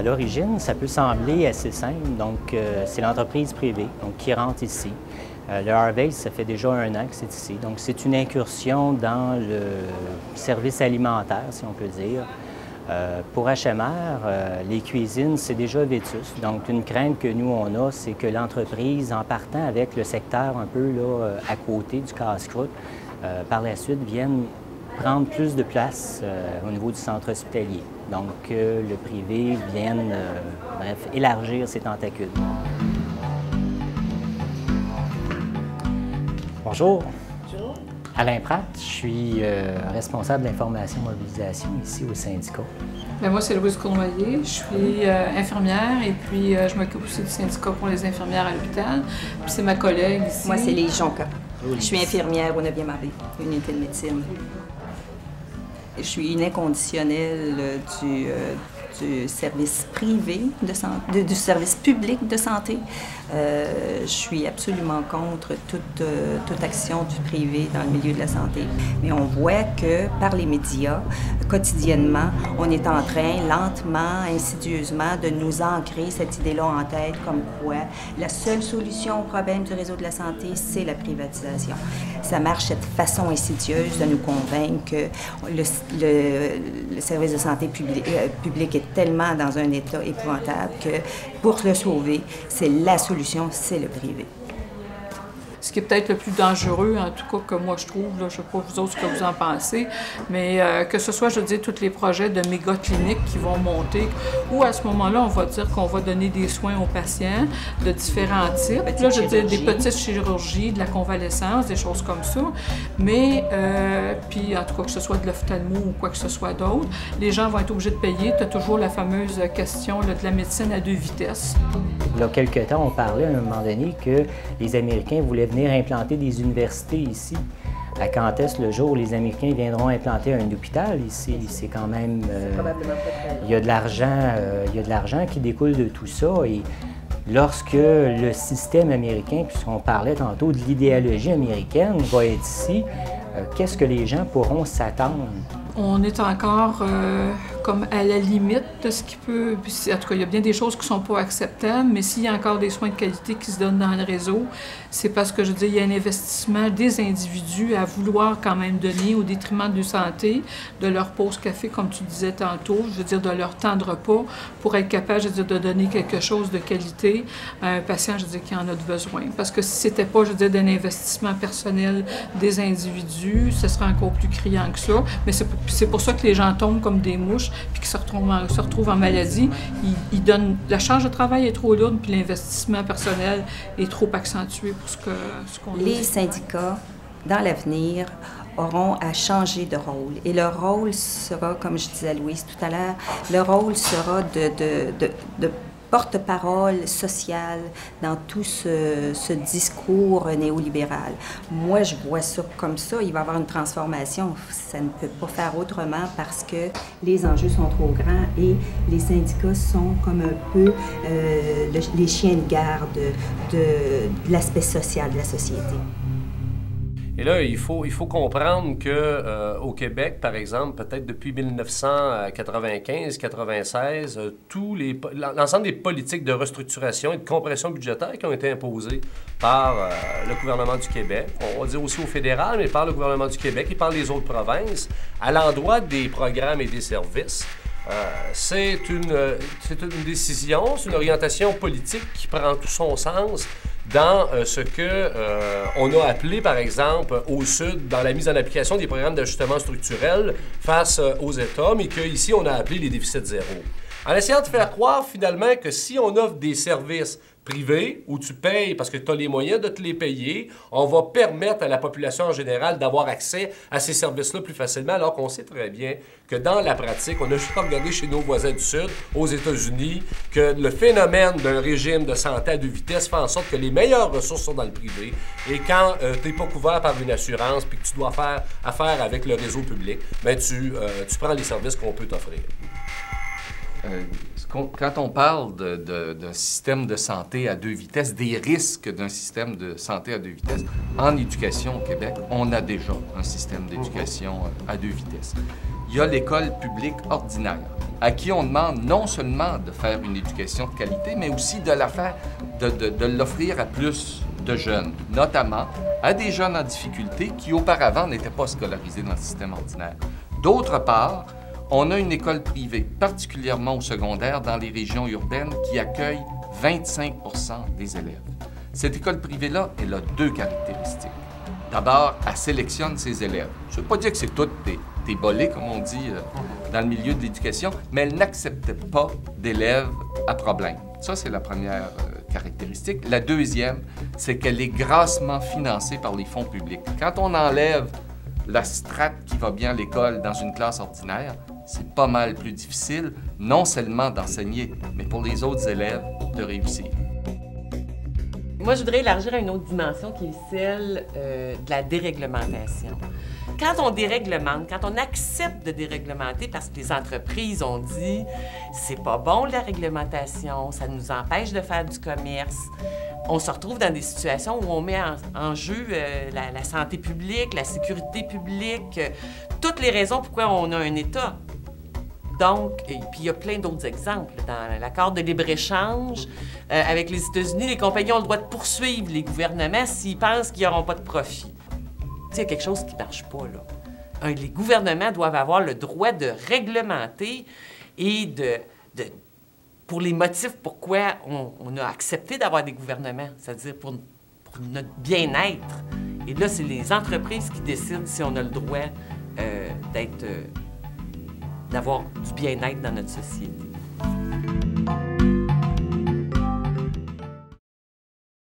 l'origine, ça peut sembler assez simple. Donc, c'est l'entreprise privée qui rentre ici. Le Harvest, ça fait déjà 1 an que c'est ici. Donc, c'est une incursion dans le service alimentaire, si on peut dire. Pour HMR, les cuisines, c'est déjà vétuste. Donc, une crainte que nous, on a, c'est que l'entreprise, en partant avec le secteur un peu là, à côté du casse-croûte, par la suite, vienne prendre plus de place au niveau du centre hospitalier. Donc, le privé vienne, bref, élargir ses tentacules. Bonjour. Bonjour. Alain Pratt, je suis responsable d'information et mobilisation ici au syndicat. Bien, moi, c'est Louise Cournoyer. Je suis infirmière et puis je m'occupe aussi du syndicat pour les infirmières à l'hôpital. Puis c'est ma collègue ici. Moi, c'est Lise Jonca. Je suis infirmière au 9e arrêt, unité de médecine. Je suis une inconditionnelle du service privé de santé, du service public de santé. Je suis absolument contre toute action du privé dans le milieu de la santé. Mais on voit que par les médias, quotidiennement, on est en train, lentement, insidieusement, de nous ancrer cette idée-là en tête, comme quoi la seule solution au problème du réseau de la santé, c'est la privatisation. Ça marche cette façon insidieuse de nous convaincre que le service de santé public est tellement dans un état épouvantable que pour le sauver, c'est la solution, c'est le privé. Ce qui est peut-être le plus dangereux, en tout cas que moi je trouve, là, je ne sais pas vous autres ce que vous en pensez, mais que ce soit, je veux dire, tous les projets de méga-cliniques qui vont monter, où à ce moment-là, on va dire qu'on va donner des soins aux patients de différents types. Là, je veux dire, des petites chirurgies, de la convalescence, des choses comme ça. Mais, puis en tout cas, que ce soit de l'ophtalmo ou quoi que ce soit d'autre, les gens vont être obligés de payer. Tu as toujours la fameuse question là, de la médecine à 2 vitesses. Il y a quelques temps, on parlait à un moment donné que les Américains voulaient venir implanter des universités ici. À quand est-ce le jour où les Américains viendront implanter un hôpital ici? C'est quand même... il y a de l'argent qui découle de tout ça. Et lorsque le système américain, puisqu'on parlait tantôt de l'idéologie américaine, va être ici, qu'est-ce que les gens pourront s'attendre? On est encore comme à la limite de ce qui peut... En tout cas, il y a bien des choses qui ne sont pas acceptables, mais s'il y a encore des soins de qualité qui se donnent dans le réseau, c'est parce que, je veux dire, il y a un investissement des individus à vouloir quand même donner au détriment de leur santé, de leur pause café, comme tu disais tantôt, je veux dire, de leur temps de repas, pour être capable, je veux dire, de donner quelque chose de qualité à un patient, je veux dire, qui en a besoin. Parce que si c'était pas, je veux dire, d'un investissement personnel des individus, ce serait encore plus criant que ça. Mais c'est pour ça que les gens tombent comme des mouches puis qu'ils se retrouvent en maladie. Ils donnent... La charge de travail est trop lourde puis l'investissement personnel est trop accentué pour ce qu'on Les syndicats, dans l'avenir, auront à changer de rôle. Et leur rôle sera, comme je disais à Louise tout à l'heure, le rôle sera de porte-parole sociale dans tout ce discours néolibéral. Moi, je vois ça comme ça. Il va y avoir une transformation. Ça ne peut pas faire autrement parce que les enjeux sont trop grands et les syndicats sont comme un peu les chiens de garde de l'aspect social de la société. Et là, il faut comprendre que au Québec, par exemple, peut-être depuis 1995-96, l'ensemble des politiques de restructuration et de compression budgétaire qui ont été imposées par le gouvernement du Québec, on va dire aussi au fédéral, mais par le gouvernement du Québec et par les autres provinces, à l'endroit des programmes et des services, c'est une décision, c'est une orientation politique qui prend tout son sens dans ce que on a appelé, par exemple, au Sud, dans la mise en application des programmes d'ajustement structurel face aux États, mais qu'ici, on a appelé les déficits zéro. En essayant de faire croire, finalement, que si on offre des services privés, où tu payes parce que tu as les moyens de te les payer, on va permettre à la population en général d'avoir accès à ces services-là plus facilement, alors qu'on sait très bien que dans la pratique, on a juste regardé chez nos voisins du Sud, aux États-Unis, que le phénomène d'un régime de santé à 2 vitesses fait en sorte que les meilleures ressources sont dans le privé. Et quand tu n'es pas couvert par une assurance puis que tu dois faire affaire avec le réseau public, bien, tu prends les services qu'on peut t'offrir. Quand on parle d'un système de santé à 2 vitesses, des risques d'un système de santé à 2 vitesses, en éducation au Québec, on a déjà un système d'éducation à 2 vitesses. Il il y a l'école publique ordinaire, à qui on demande non seulement de faire une éducation de qualité, mais aussi de la faire, de l'offrir à plus de jeunes, notamment à des jeunes en difficulté qui auparavant n'étaient pas scolarisés dans le système ordinaire. D'autre part, on a une école privée, particulièrement au secondaire, dans les régions urbaines, qui accueille 25 des élèves. Cette école privée-là, elle a deux caractéristiques. D'abord, elle sélectionne ses élèves. Je ne veux pas dire que c'est toutes des bolés, comme on dit dans le milieu de l'éducation, mais elle n'accepte pas d'élèves à problème. Ça, c'est la première caractéristique. La deuxième, c'est qu'elle est grassement financée par les fonds publics. Quand on enlève la strate qui va bien à l'école dans une classe ordinaire, c'est pas mal plus difficile, non seulement d'enseigner, mais pour les autres élèves, de réussir. Moi, je voudrais élargir à une autre dimension qui est celle de la déréglementation. Quand on déréglemente, quand on accepte de déréglementer parce que les entreprises ont dit c'est pas bon la réglementation, ça nous empêche de faire du commerce, on se retrouve dans des situations où on met en jeu la santé publique, la sécurité publique, toutes les raisons pourquoi on a un État. Donc, et puis il y a plein d'autres exemples. Dans l'accord de libre-échange avec les États-Unis, les compagnies ont le droit de poursuivre les gouvernements s'ils pensent qu'ils n'auront pas de profit. Tu sais, il y a quelque chose qui ne marche pas, là. Les gouvernements doivent avoir le droit de réglementer et pour les motifs pourquoi on a accepté d'avoir des gouvernements, c'est-à-dire pour notre bien-être. Et là, c'est les entreprises qui décident si on a le droit d'avoir du bien-être dans notre société.